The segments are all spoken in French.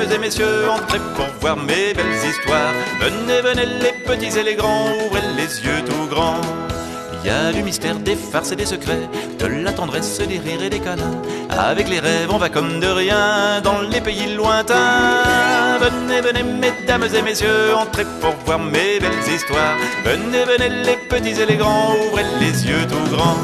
mesdames et messieurs, entrez pour voir mes belles histoires. Venez, venez les petits et les grands, ouvrez les yeux tout grands. Il y a du mystère, des farces et des secrets, de la tendresse, des rires et des câlins. Avec les rêves on va comme de rien dans les pays lointains. Venez, venez mesdames et messieurs, entrez pour voir mes belles histoires. Venez, venez les petits et les grands, ouvrez les yeux tout grands.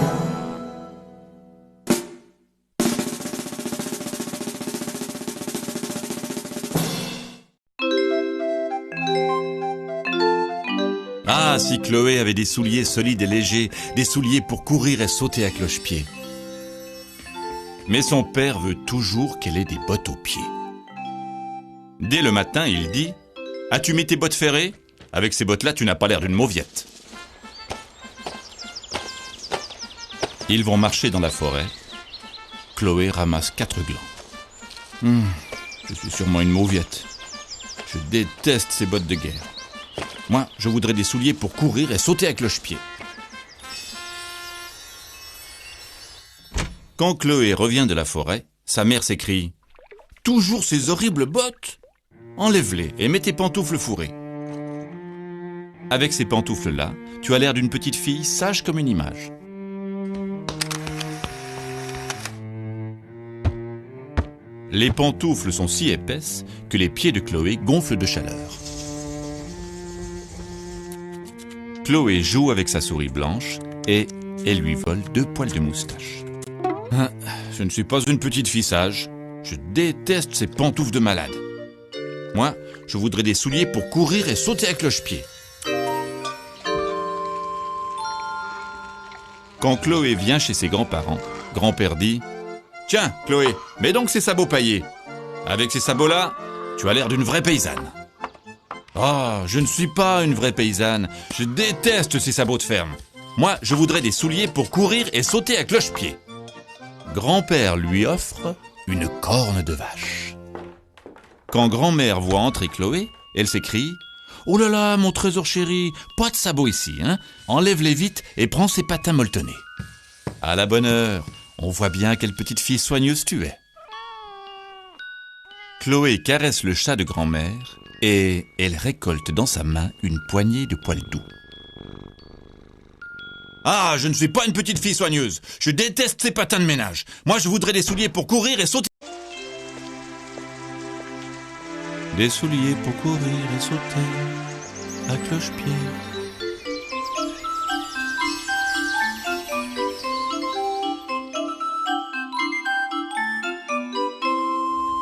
Ah, si Chloé avait des souliers solides et légers, des souliers pour courir et sauter à cloche-pied. Mais son père veut toujours qu'elle ait des bottes aux pieds. Dès le matin, il dit « As-tu mis tes bottes ferrées ? Avec ces bottes-là, tu n'as pas l'air d'une mauviette. » Ils vont marcher dans la forêt. Chloé ramasse 4 glands. Je suis sûrement une mauviette. Je déteste ces bottes de guerre. Moi, je voudrais des souliers pour courir et sauter à cloche-pied. Quand Chloé revient de la forêt, sa mère s'écrie « Toujours ces horribles bottes ! Enlève-les et mets tes pantoufles fourrées. Avec ces pantoufles-là, tu as l'air d'une petite fille sage comme une image. » Les pantoufles sont si épaisses que les pieds de Chloé gonflent de chaleur. Chloé joue avec sa souris blanche et elle lui vole 2 poils de moustache. Ah, je ne suis pas une petite fille sage. Je déteste ces pantoufles de malade. Moi, je voudrais des souliers pour courir et sauter à cloche-pied. Quand Chloé vient chez ses grands-parents, grand-père dit « Tiens, Chloé, mets donc ces sabots paillés. Avec ces sabots-là, tu as l'air d'une vraie paysanne. » Ah, je ne suis pas une vraie paysanne. Je déteste ces sabots de ferme. Moi, je voudrais des souliers pour courir et sauter à cloche-pied. Grand-père lui offre une corne de vache. Quand grand-mère voit entrer Chloé, elle s'écrie « Oh là là, mon trésor chéri, pas de sabots ici, hein? Enlève-les vite et prends ces patins molletonnés. » À la bonne heure, on voit bien quelle petite fille soigneuse tu es. Chloé caresse le chat de grand-mère et elle récolte dans sa main une poignée de poils doux. Ah, je ne suis pas une petite fille soigneuse. Je déteste ces patins de ménage. Moi, je voudrais des souliers pour courir et sauter. Des souliers pour courir et sauter à cloche-pied.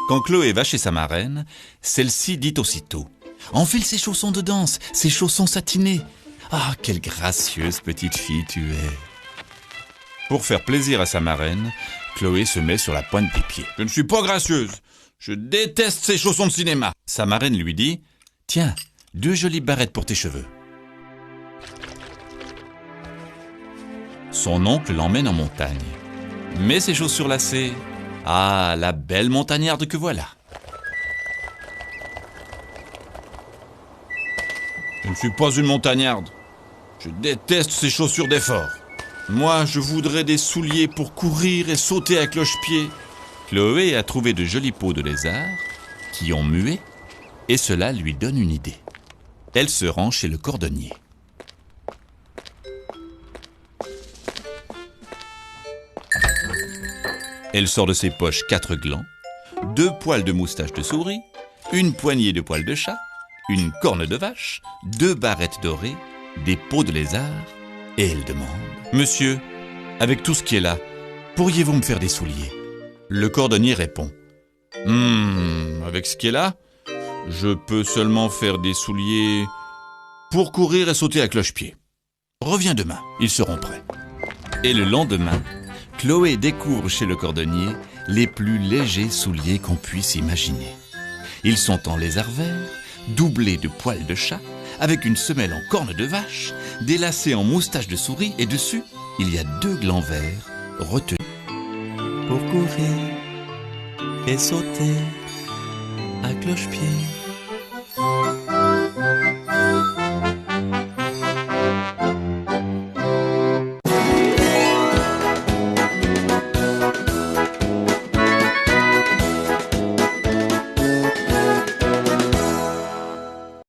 Quand Chloé va chez sa marraine, celle-ci dit aussitôt « Enfile ces chaussons de danse, ces chaussons satinés. Ah, quelle gracieuse petite fille tu es !» Pour faire plaisir à sa marraine, Chloé se met sur la pointe des pieds. « Je ne suis pas gracieuse. Je déteste ces chaussons de cinéma. » Sa marraine lui dit « Tiens, 2 jolies barrettes pour tes cheveux. » Son oncle l'emmène en montagne. Met ses chaussures lacées. Ah, la belle montagnarde que voilà. Je ne suis pas une montagnarde. Je déteste ces chaussures d'effort. Moi, je voudrais des souliers pour courir et sauter à cloche-pied. Chloé a trouvé de jolies peaux de lézard qui ont mué et cela lui donne une idée. Elle se rend chez le cordonnier. Elle sort de ses poches 4 glands, 2 poils de moustache de souris, une poignée de poils de chat, une corne de vache, 2 barrettes dorées, des peaux de lézard, et elle demande « Monsieur, avec tout ce qui est là, pourriez-vous me faire des souliers ?» Le cordonnier répond « Avec ce qui est là, je peux seulement faire des souliers pour courir et sauter à cloche-pied. Reviens demain, ils seront prêts. » Et le lendemain, Chloé découvre chez le cordonnier les plus légers souliers qu'on puisse imaginer. Ils sont en lézard vert, doublés de poils de chat, avec une semelle en corne de vache, des lacets en moustache de souris et dessus, il y a 2 glands verts retenus pour courir et sauter à cloche-pied.